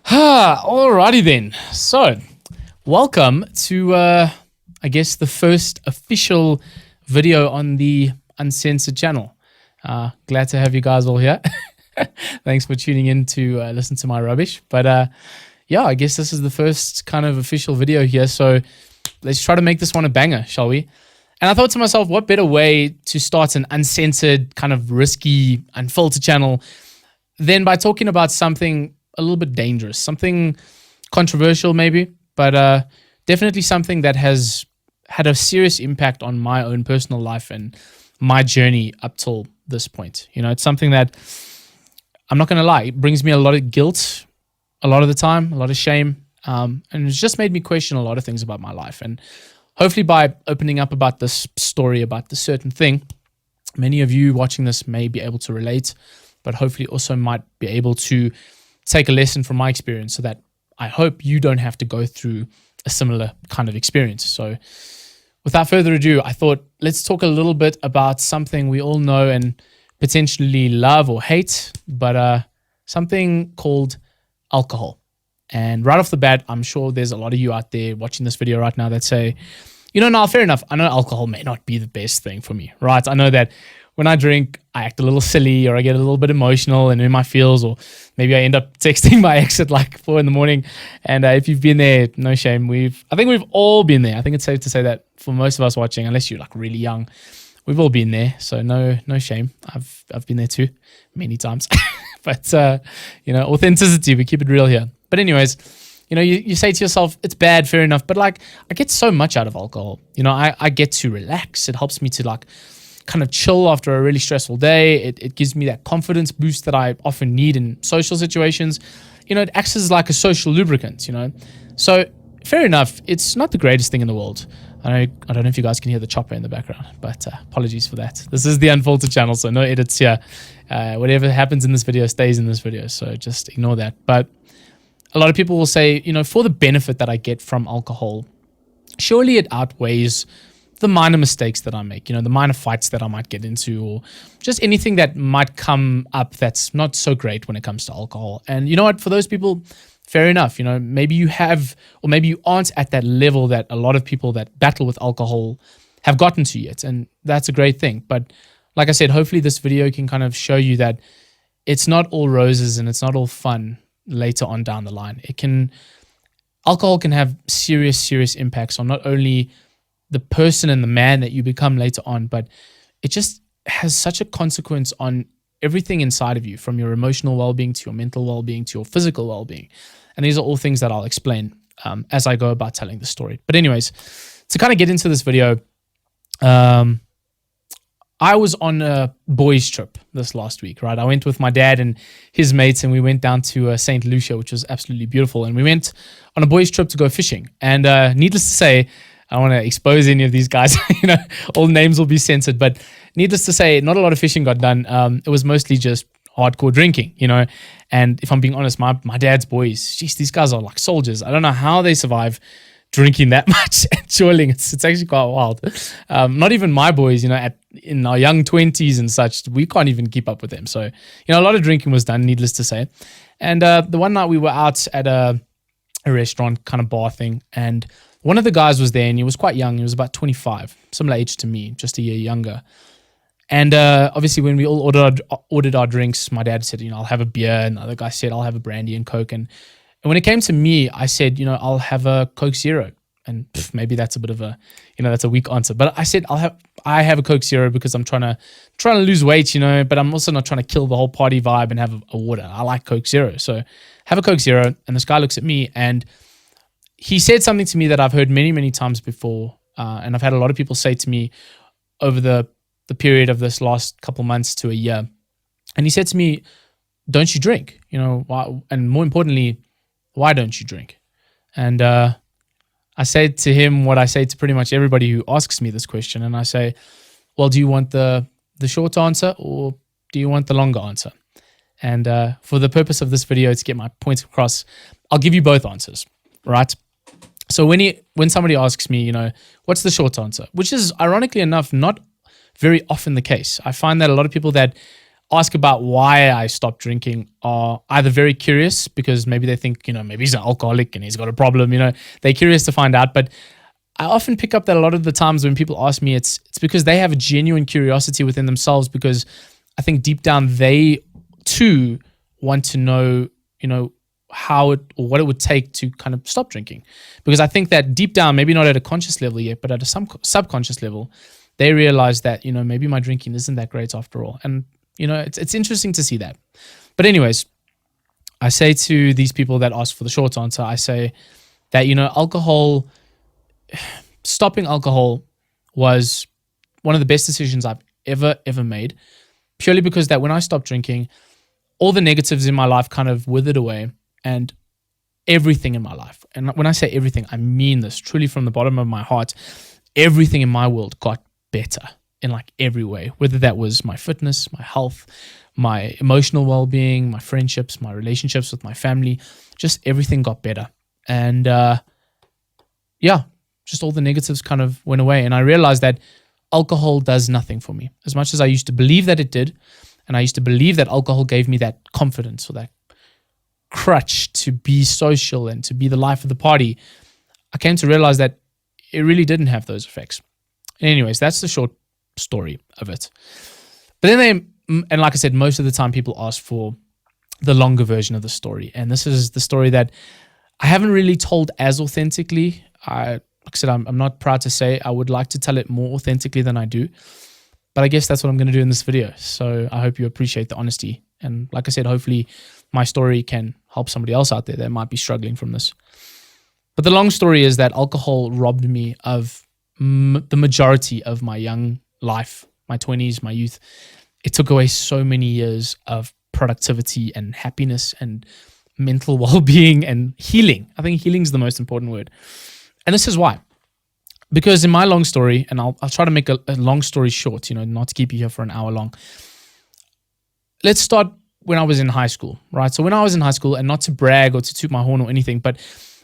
Alrighty then. So, welcome to, I guess, the first official video on the Uncensored channel. Glad to have you guys all here. Thanks for tuning in to listen to my rubbish. But yeah, I guess this is the first kind of official video here. So, let's try to make this one a banger, shall we? And I thought to myself, what better way to start an uncensored, kind of risky, unfiltered channel than by talking about something a little bit dangerous, something controversial maybe, but definitely something that has had a serious impact on my own personal life and my journey up till this point. You know, it's something that, I'm not going to lie, it brings me a lot of guilt a lot of the time, a lot of shame, and it's just made me question a lot of things about my life. And hopefully by opening up about this story, about this certain thing, many of you watching this may be able to relate, but hopefully also might be able to take a lesson from my experience so that I hope you don't have to go through a similar kind of experience. So without further ado, I thought let's talk a little bit about something we all know and potentially love or hate, but something called alcohol. And right off the bat, I'm sure there's a lot of you out there watching this video right now that say, you know, Niall, fair enough. I know alcohol may not be the best thing for me, right? I know that when I drink, I act a little silly or I get a little bit emotional and in my feels, or maybe I end up texting my ex at like 4 a.m. And if you've been there, no shame. I think we've all been there. I think it's safe to say that for most of us watching, unless you're like really young, we've all been there. So no shame. I've been there too, many times. But you know, authenticity, we keep it real here. But anyways, you know, you say to yourself, it's bad, fair enough. But like, I get so much out of alcohol. You know, I get to relax. It helps me to like kind of chill after a really stressful day. It gives me that confidence boost that I often need in social situations. You know, it acts as like a social lubricant, you know. So fair enough, it's not the greatest thing in the world. I don't know if you guys can hear the chopper in the background, but apologies for that. This is the Unfiltered channel, so no edits here. Whatever happens in this video stays in this video, so just ignore that. But a lot of people will say, you know, for the benefit that I get from alcohol, surely it outweighs the minor mistakes that I make, you know, the minor fights that I might get into, or just anything that might come up that's not so great when it comes to alcohol. And you know what, for those people, fair enough, you know, maybe you have, or maybe you aren't at that level that a lot of people that battle with alcohol have gotten to yet. And that's a great thing. But like I said, hopefully this video can kind of show you that it's not all roses and it's not all fun later on down the line. Alcohol can have serious impacts on not only the person and the man that you become later on, but it just has such a consequence on everything inside of you, from your emotional well-being to your mental well-being to your physical well-being. And these are all things that I'll explain as I go about telling the story. But anyways, to kind of get into this video, I was on a boys trip this last week, right? I went with my dad and his mates, and we went down to St. Lucia, which was absolutely beautiful. And we went on a boys trip to go fishing. And needless to say, I don't want to expose any of these guys, you know, all names will be censored, but needless to say, not a lot of fishing got done. It was mostly just hardcore drinking, you know, and if I'm being honest, my dad's boys, geez, these guys are like soldiers. I don't know how they survive drinking that much and chilling. It's actually quite wild. Not even my boys, you know, in our young 20s and such, we can't even keep up with them. So, you know, a lot of drinking was done, needless to say. And the one night we were out at a restaurant kind of bar thing, and one of the guys was there, and he was quite young. He was about 25, similar age to me, just a year younger. And obviously, when we all ordered our drinks, my dad said, you know, I'll have a beer, and the other guy said, I'll have a brandy and Coke. And when it came to me, I said, you know, I'll have a Coke Zero. And maybe that's a bit of a, you know, that's a weak answer. But I said, I have a Coke Zero because I'm trying to lose weight, you know, but I'm also not trying to kill the whole party vibe and have a water. I like Coke Zero. So have a Coke Zero. And this guy looks at me, and he said something to me that I've heard many times before, and I've had a lot of people say to me over the period of this last couple months to a year. And he said to me, don't you drink? You know, why? And more importantly, why don't you drink? And I said to him what I say to pretty much everybody who asks me this question. And I say, well, do you want the short answer, or do you want the longer answer? And for the purpose of this video, to get my points across, I'll give you both answers, right? So when somebody asks me, you know, what's the short answer, which is ironically enough not very often the case. I find that a lot of people that ask about why I stopped drinking are either very curious because maybe they think, maybe he's an alcoholic and he's got a problem, they're curious to find out. But I often pick up that a lot of the times when people ask me, it's because they have a genuine curiosity within themselves, because I think deep down they too want to know, how it or what it would take to kind of stop drinking. Because I think that deep down, maybe not at a conscious level yet, but at a subconscious level, they realize that, maybe my drinking isn't that great after all. And, it's interesting to see that. But anyways, I say to these people that ask for the short answer, I say that, stopping alcohol was one of the best decisions I've ever made, purely because that when I stopped drinking, all the negatives in my life kind of withered away, and everything in my life, and when I say everything, I mean this truly from the bottom of my heart, everything in my world got better in like every way, whether that was my fitness, my health, my emotional well-being, my friendships, my relationships with my family, just everything got better. And just all the negatives kind of went away. And I realized that alcohol does nothing for me. As much as I used to believe that it did, and I used to believe that alcohol gave me that confidence or that crutch to be social and to be the life of the party, I came to realize that it really didn't have those effects. Anyways, that's the short story of it. But then and like I said, most of the time people ask for the longer version of the story. And this is the story that I haven't really told as authentically. Like I said, I'm not proud to say I would like to tell it more authentically than I do. But I guess that's what I'm going to do in this video. So I hope you appreciate the honesty. And like I said, hopefully my story can help somebody else out there that might be struggling from this. But the long story is that alcohol robbed me of the majority of my young life, my 20s, my youth. It took away so many years of productivity and happiness and mental well-being and healing. I think healing is the most important word. And this is why. Because in my long story, and I'll try to make a long story short, not to keep you here for an hour long. Let's start when I was in high school, right? So when I was in high school, and not to brag or to toot my horn or anything, but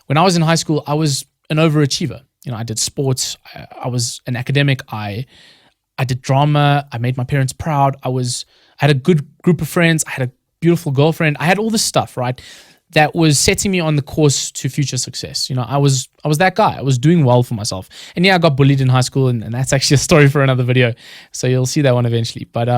when I was in high school, I was an overachiever. I did sports. I was an academic. I did drama. I made my parents proud. I had a good group of friends. I had a beautiful girlfriend. I had all this stuff, right, that was setting me on the course to future success. I was that guy. I was doing well for myself. And yeah, I got bullied in high school, and that's actually a story for another video. So you'll see that one eventually. But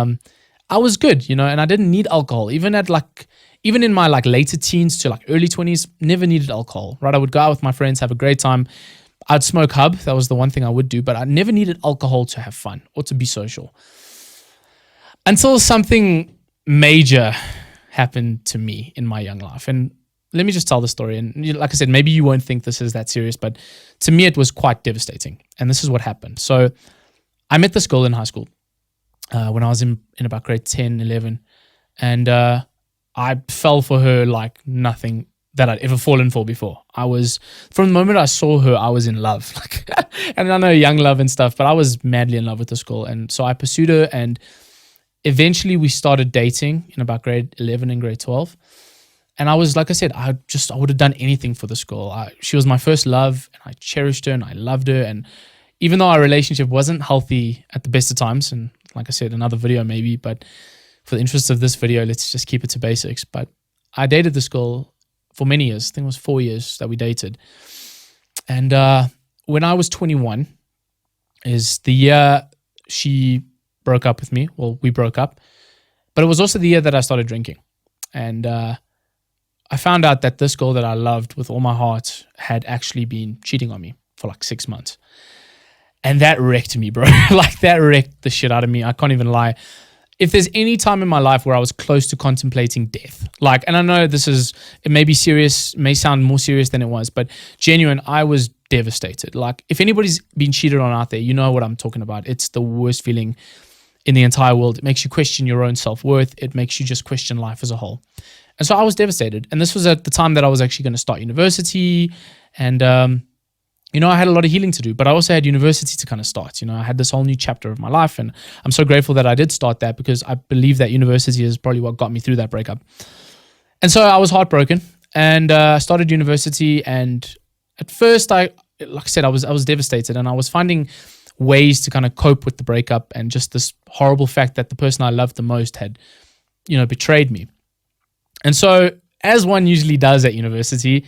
I was good, and I didn't need alcohol. Even in my later teens to early 20s, never needed alcohol, right? I would go out with my friends, have a great time. I'd smoke hub. That was the one thing I would do, but I never needed alcohol to have fun or to be social. Until something major happened to me in my young life. And let me just tell the story. And like I said, maybe you won't think this is that serious, but to me, it was quite devastating. And this is what happened. So I met this girl in high school when I was in about grade 10, 11. And I fell for her like nothing that I'd ever fallen for before. From the moment I saw her, I was in love. And I know young love and stuff, but I was madly in love with this girl. And so I pursued her, and eventually we started dating in about grade 11 and grade 12. And I was, like I said, I would have done anything for this girl. She was my first love, and I cherished her and I loved her. And even though our relationship wasn't healthy at the best of times, and like I said, another video maybe, but for the interest of this video, let's just keep it to basics. But I dated this girl for many years. I think it was 4 years that we dated. And when I was 21 is the year she broke up with me. Well, we broke up. But it was also the year that I started drinking. And I found out that this girl that I loved with all my heart had actually been cheating on me for like 6 months. And that wrecked me, bro. That wrecked the shit out of me. I can't even lie. If there's any time in my life where I was close to contemplating death, and I know it may be serious, may sound more serious than it was, but genuine, I was devastated. If anybody's been cheated on out there, you know what I'm talking about. It's the worst feeling in the entire world. It makes you question your own self-worth. It makes you just question life as a whole. And so I was devastated. And this was at the time that I was actually going to start university. And, I had a lot of healing to do, but I also had university to kind of start. I had this whole new chapter of my life. And I'm so grateful that I did start that, because I believe that university is probably what got me through that breakup. And so I was heartbroken, and I started university. And at first, like I said, I was devastated, and I was finding ways to kind of cope with the breakup and just this horrible fact that the person I loved the most had betrayed me. And so, as one usually does at university,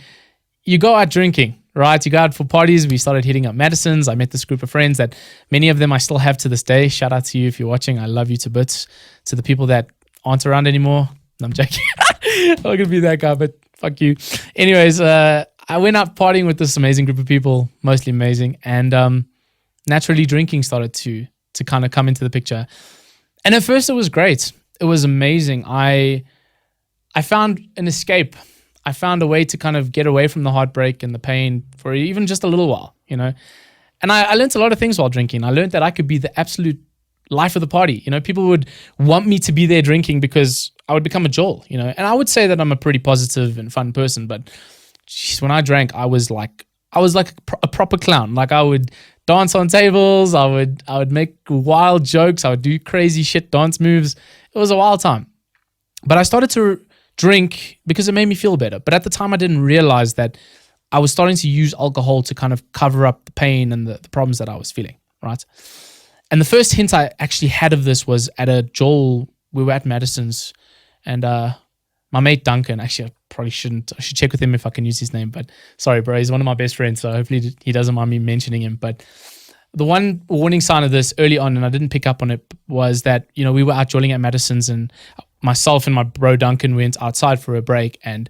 you go out drinking, right? You go out for parties. We started hitting up Madison's. I met this group of friends that many of them I still have to this day. Shout out to you if you're watching. I love you to bits. To the people that aren't around anymore, I'm joking. I'm not going to be that guy, but fuck you. Anyways, I went out partying with this amazing group of people, mostly amazing. And naturally, drinking started to kind of come into the picture. And at first, it was great. It was amazing. I found an escape. I found a way to kind of get away from the heartbreak and the pain for even just a little while, And I learned a lot of things while drinking. I learned that I could be the absolute life of the party. People would want me to be there drinking because I would become a joel, And I would say that I'm a pretty positive and fun person, but geez, when I drank, I was like a proper clown. Like I would dance on tables. I would make wild jokes. I would do crazy shit dance moves. It was a wild time. But I started to drink because it made me feel better. But at the time, I didn't realize that I was starting to use alcohol to kind of cover up the pain and the problems that I was feeling, right? And the first hint I actually had of this was at a Joel. We were at Madison's, and my mate Duncan, actually, I should check with him if I can use his name, but sorry, bro, he's one of my best friends, so hopefully he doesn't mind me mentioning him. But the one warning sign of this early on, and I didn't pick up on it, was that, we were out jolling at Madison's, and myself and my bro Duncan went outside for a break, and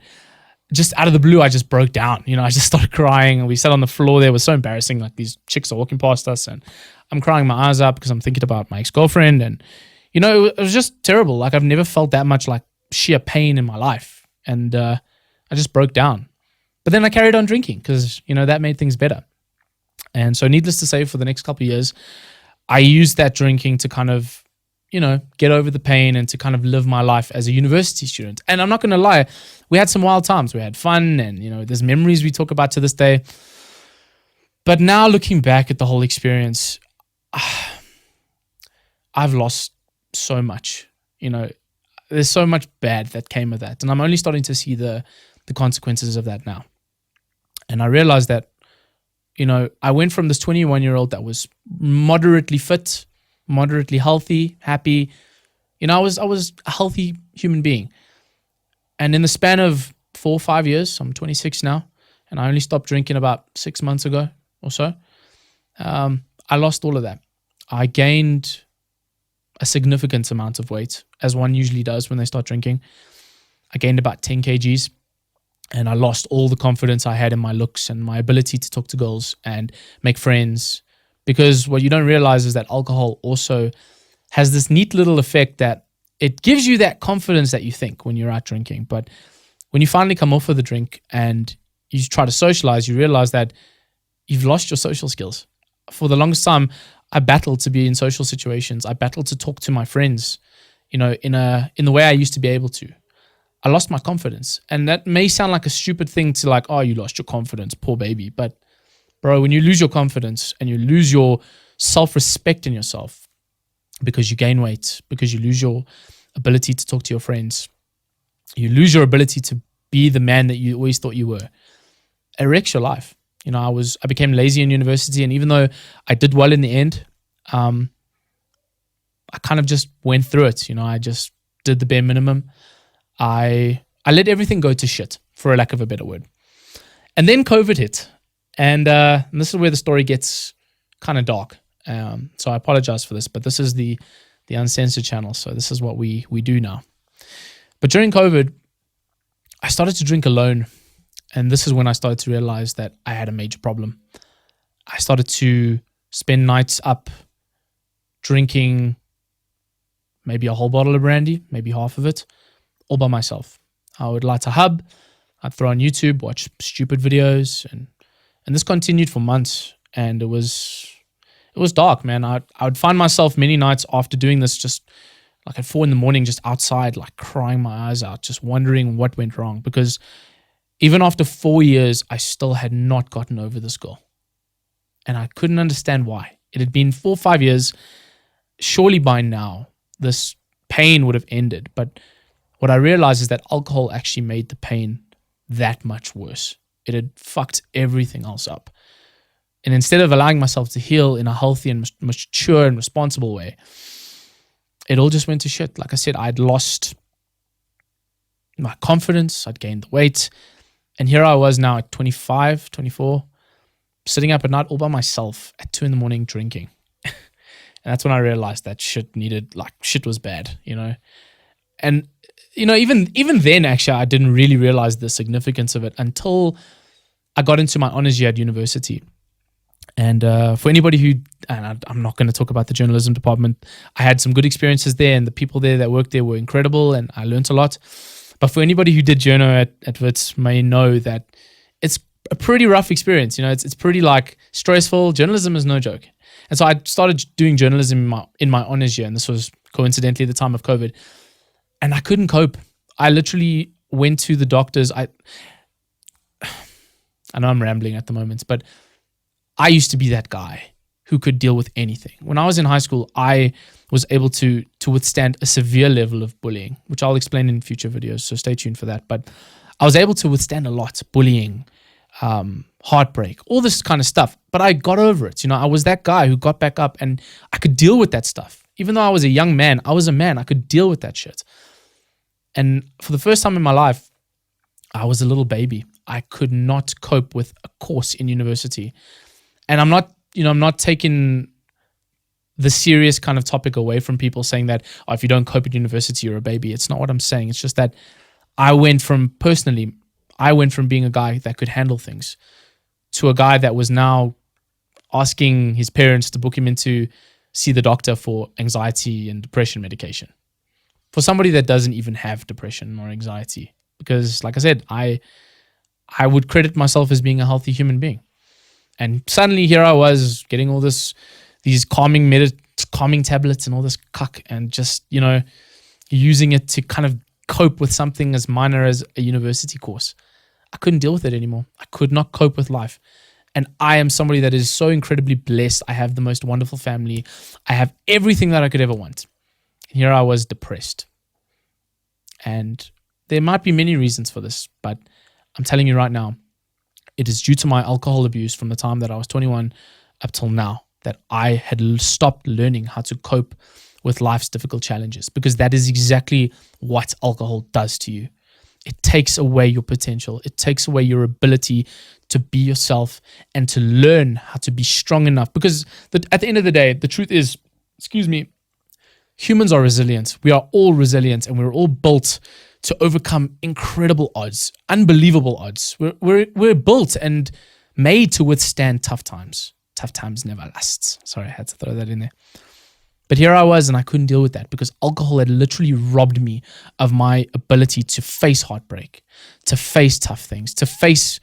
just out of the blue, I just broke down. I just started crying, and we sat on the floor there. It was so embarrassing. Like, these chicks are walking past us, and I'm crying my eyes out because I'm thinking about my ex-girlfriend, and it was just terrible. Like, I've never felt that much like sheer pain in my life, and I just broke down. But then I carried on drinking because that made things better. And so, needless to say, for the next couple of years, I used that drinking to kind of get over the pain and to kind of live my life as a university student. And I'm not going to lie, we had some wild times. We had fun, and, there's memories we talk about to this day. But now looking back at the whole experience, I've lost so much. There's so much bad that came of that. And I'm only starting to see the consequences of that now. And I realized that, I went from this 21-year-old that was moderately fit, moderately healthy, happy. I was a healthy human being. And in the span of 4 or 5 years, I'm 26 now, and I only stopped drinking about 6 months ago or so. I lost all of that. I gained a significant amount of weight, as one usually does when they start drinking. I gained about 10 kgs, and I lost all the confidence I had in my looks and my ability to talk to girls and make friends. Because what you don't realize is that alcohol also has this neat little effect that it gives you that confidence that you think when you're out drinking. But when you finally come off of the drink and you try to socialize, you realize that you've lost your social skills. For the longest time, I battled to be in social situations. I battled to talk to my friends, in the way I used to be able to. I lost my confidence. And that may sound like a stupid thing to like, oh, you lost your confidence, poor baby. But bro, when you lose your confidence and you lose your self-respect in yourself because you gain weight, because you lose your ability to talk to your friends, you lose your ability to be the man that you always thought you were, it wrecks your life. I became lazy in university, and even though I did well in the end, I kind of just went through it. I just did the bare minimum. I let everything go to shit, for a lack of a better word. And then COVID hit. And this is where the story gets kind of dark. So I apologize for this, but this is the Uncensored channel. So this is what we do now. But during COVID, I started to drink alone. And this is when I started to realize that I had a major problem. I started to spend nights up drinking maybe a whole bottle of brandy, maybe half of it, all by myself. I would light a hub. I'd throw on YouTube, watch stupid videos, and this continued for months, and it was dark, man. I would find myself many nights after doing this, just like at 4 a.m, just outside, like crying my eyes out, just wondering what went wrong. Because even after 4 years, I still had not gotten over this girl, and I couldn't understand why. It had been 4 or 5 years. Surely by now, this pain would have ended. But what I realized is that alcohol actually made the pain that much worse. It had fucked everything else up. And instead of allowing myself to heal in a healthy and mature and responsible way, it all just went to shit. Like I said, I'd lost my confidence. I'd gained the weight. And here I was now at 25, 24, sitting up at night all by myself at 2 a.m. drinking. And that's when I realized that shit was bad, And, even then, actually, I didn't really realize the significance of it until I got into my honors year at university. And for anybody I'm not going to talk about the journalism department, I had some good experiences there, and the people there that worked there were incredible, and I learned a lot. But for anybody who did journo at Wits may know that it's a pretty rough experience. It's pretty stressful. Journalism is no joke. And so I started doing journalism in my honors year, and this was coincidentally the time of COVID, and I couldn't cope. I literally went to the doctors. I know I'm rambling at the moment, but I used to be that guy who could deal with anything. When I was in high school, I was able to withstand a severe level of bullying, which I'll explain in future videos, so stay tuned for that. But I was able to withstand a lot, bullying, heartbreak, all this kind of stuff. But I got over it. I was that guy who got back up, and I could deal with that stuff. Even though I was a young man, I was a man. I could deal with that shit. And for the first time in my life, I was a little baby. I could not cope with a course in university. And I'm not taking the serious kind of topic away from people saying that, if you don't cope at university, you're a baby. It's not what I'm saying. It's just that I went from being a guy that could handle things to a guy that was now asking his parents to book him in to see the doctor for anxiety and depression medication. For somebody that doesn't even have depression or anxiety. Because like I said, I would credit myself as being a healthy human being. And suddenly here I was getting all these calming tablets and all this cuck, and just, using it to kind of cope with something as minor as a university course. I couldn't deal with it anymore. I could not cope with life. And I am somebody that is so incredibly blessed. I have the most wonderful family. I have everything that I could ever want. And here I was depressed. And there might be many reasons for this, but I'm telling you right now, it is due to my alcohol abuse from the time that I was 21 up till now that I had stopped learning how to cope with life's difficult challenges, because that is exactly what alcohol does to you. It takes away your potential. It takes away your ability to be yourself and to learn how to be strong enough. Because at the end of the day, the truth is, humans are resilient. We are all resilient, and we're all built to overcome incredible odds, unbelievable odds. We're built and made to withstand tough times. Tough times never lasts. Sorry, I had to throw that in there. But here I was, and I couldn't deal with that because alcohol had literally robbed me of my ability to face heartbreak, to face tough things, to face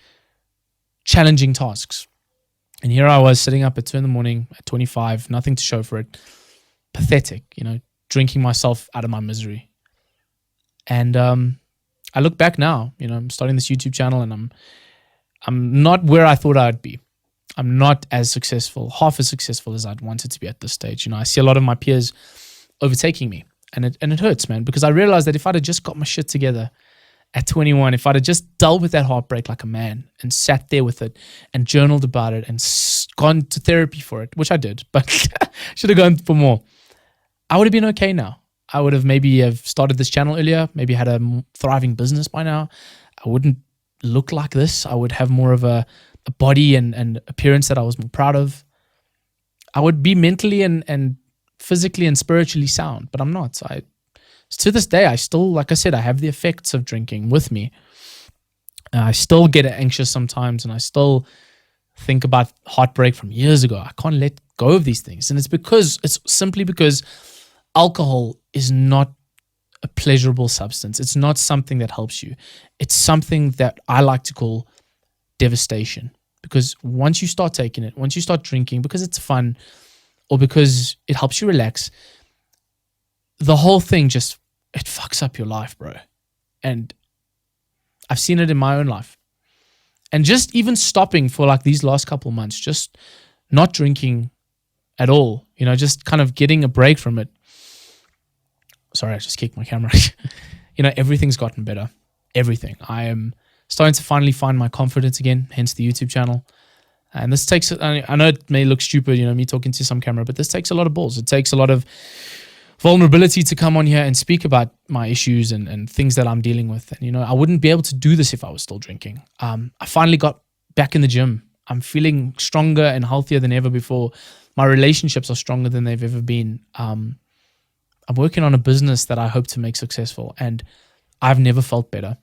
challenging tasks. And here I was sitting up at 2 a.m. at 25, nothing to show for it. Pathetic, drinking myself out of my misery. And I look back now, I'm starting this YouTube channel, and I'm not where I thought I'd be. I'm not as successful, half as successful as I'd wanted to be at this stage. I see a lot of my peers overtaking me, and it hurts, man, because I realized that if I'd have just got my shit together at 21, if I'd have just dealt with that heartbreak like a man and sat there with it and journaled about it and gone to therapy for it, which I did, but should have gone for more, I would have been okay now. I would have maybe have started this channel earlier, maybe had a thriving business by now. I wouldn't look like this. I would have more of a body and appearance that I was more proud of. I would be mentally and physically and spiritually sound, but I'm not. To this day, I still, like I said, I have the effects of drinking with me. I still get anxious sometimes, and I still think about heartbreak from years ago. I can't let go of these things. And it's simply because alcohol is not a pleasurable substance. It's not something that helps you. It's something that I like to call devastation. Because once you start taking it, once you start drinking, because it's fun or because it helps you relax, the whole thing it fucks up your life, bro. And I've seen it in my own life. And just even stopping for these last couple months, just not drinking at all, just kind of getting a break from it. Sorry, I just kicked my camera. Everything's gotten better. Everything. I am starting to finally find my confidence again, hence the YouTube channel. And this takes, I know it may look stupid, me talking to some camera, but this takes a lot of balls. It takes a lot of vulnerability to come on here and speak about my issues and things that I'm dealing with. And, I wouldn't be able to do this if I was still drinking. I finally got back in the gym. I'm feeling stronger and healthier than ever before. My relationships are stronger than they've ever been. I'm working on a business that I hope to make successful, and I've never felt better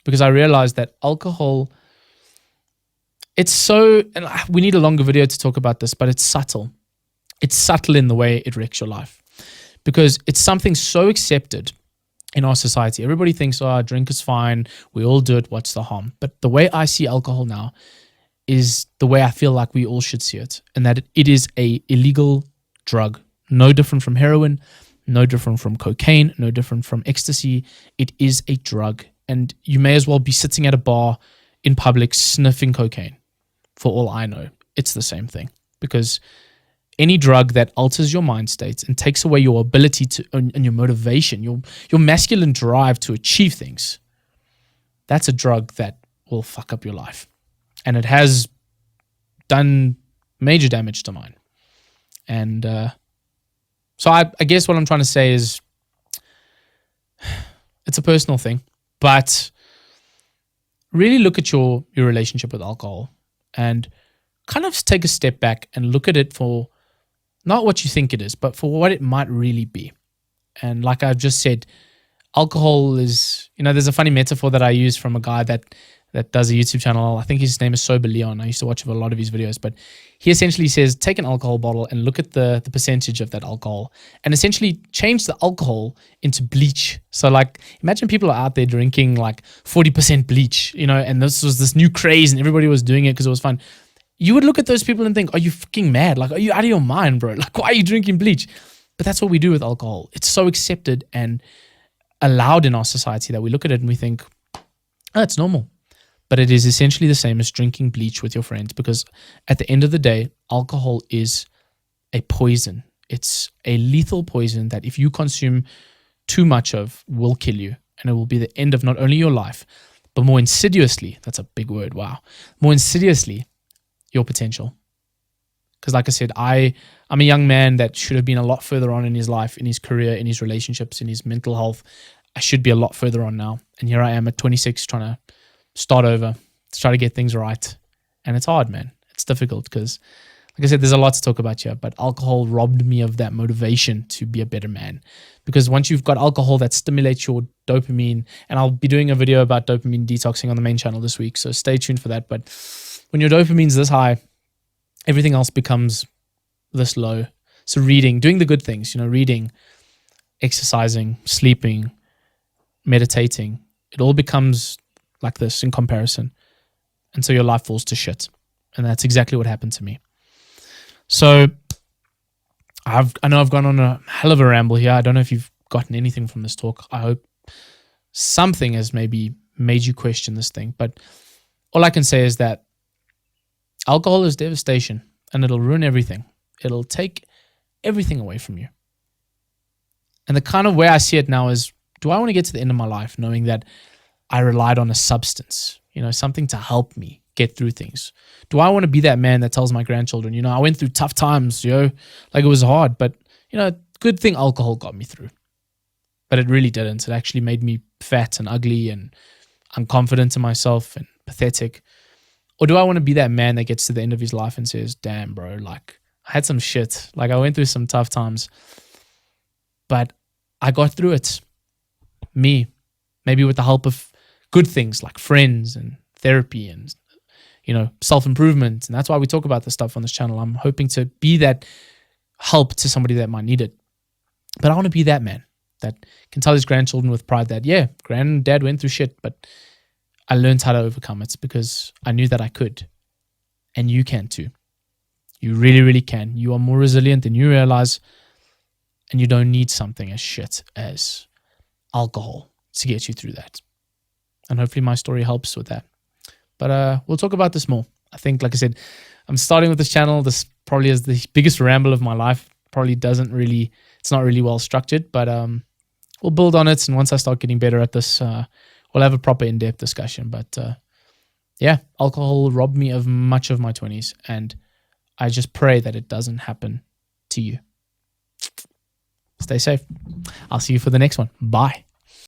because I realized that alcohol, and we need a longer video to talk about this, but it's subtle. It's subtle in the way it wrecks your life because it's something so accepted in our society. Everybody thinks, drink is fine. We all do it. What's the harm? But the way I see alcohol now is the way I feel like we all should see it, and that it is a illegal drug, no different from heroin, no different from cocaine, no different from ecstasy. It is a drug, and you may as well be sitting at a bar in public sniffing cocaine. For all I know, it's the same thing, because any drug that alters your mind states and takes away your ability to and your motivation, your masculine drive to achieve things, that's a drug that will fuck up your life. And it has done major damage to mine. And so I guess what I'm trying to say is it's a personal thing, but really look at your relationship with alcohol and kind of take a step back and look at it for not what you think it is, but for what it might really be. And like I've just said, alcohol is, there's a funny metaphor that I use from a guy that does a YouTube channel. I think his name is Sober Leon. I used to watch a lot of his videos, but he essentially says, take an alcohol bottle and look at the percentage of that alcohol and essentially change the alcohol into bleach. So like, imagine people are out there drinking like 40% bleach, and this was this new craze and everybody was doing it because it was fun. You would look at those people and think, are you fucking mad? Like, are you out of your mind, bro? Like, why are you drinking bleach? But that's what we do with alcohol. It's so accepted and allowed in our society that we look at it and we think, oh, it's normal. But it is essentially the same as drinking bleach with your friends, because at the end of the day, alcohol is a poison. It's a lethal poison that if you consume too much of will kill you, and it will be the end of not only your life, but more insidiously, that's a big word, wow, more insidiously, your potential. Because like I said, I'm a young man that should have been a lot further on in his life, in his career, in his relationships, in his mental health. I should be a lot further on now. And here I am at 26 trying to start over, to try to get things right. And it's hard, man. It's difficult because, like I said, there's a lot to talk about here, but alcohol robbed me of that motivation to be a better man. Because once you've got alcohol that stimulates your dopamine, and I'll be doing a video about dopamine detoxing on the main channel this week, so stay tuned for that. But when your dopamine's this high, everything else becomes this low. So reading, doing the good things, reading, exercising, sleeping, meditating, it all becomes like this in comparison. And so your life falls to shit. And that's exactly what happened to me. So I know I've gone on a hell of a ramble here. I don't know if you've gotten anything from this talk. I hope something has maybe made you question this thing. But all I can say is that alcohol is devastation, and it'll ruin everything. It'll take everything away from you. And the kind of way I see it now is, do I want to get to the end of my life knowing that I relied on a substance, something to help me get through things? Do I want to be that man that tells my grandchildren, I went through tough times, like it was hard, but, good thing alcohol got me through. But it really didn't. It actually made me fat and ugly and unconfident in myself and pathetic. Or do I want to be that man that gets to the end of his life and says, damn, bro, like I had some shit. Like I went through some tough times, but I got through it. Me, maybe with the help of good things like friends and therapy and, self-improvement. And that's why we talk about this stuff on this channel. I'm hoping to be that help to somebody that might need it. But I want to be that man that can tell his grandchildren with pride that, yeah, granddad went through shit, but I learned how to overcome it because I knew that I could. And you can too. You really, really can. You are more resilient than you realize, and you don't need something as shit as alcohol to get you through that. And hopefully my story helps with that. But we'll talk about this more. I think, like I said, I'm starting with this channel. This probably is the biggest ramble of my life. Probably it's not really well structured, but we'll build on it. And once I start getting better at this, we'll have a proper in-depth discussion. But yeah, alcohol robbed me of much of my 20s. And I just pray that it doesn't happen to you. Stay safe. I'll see you for the next one. Bye.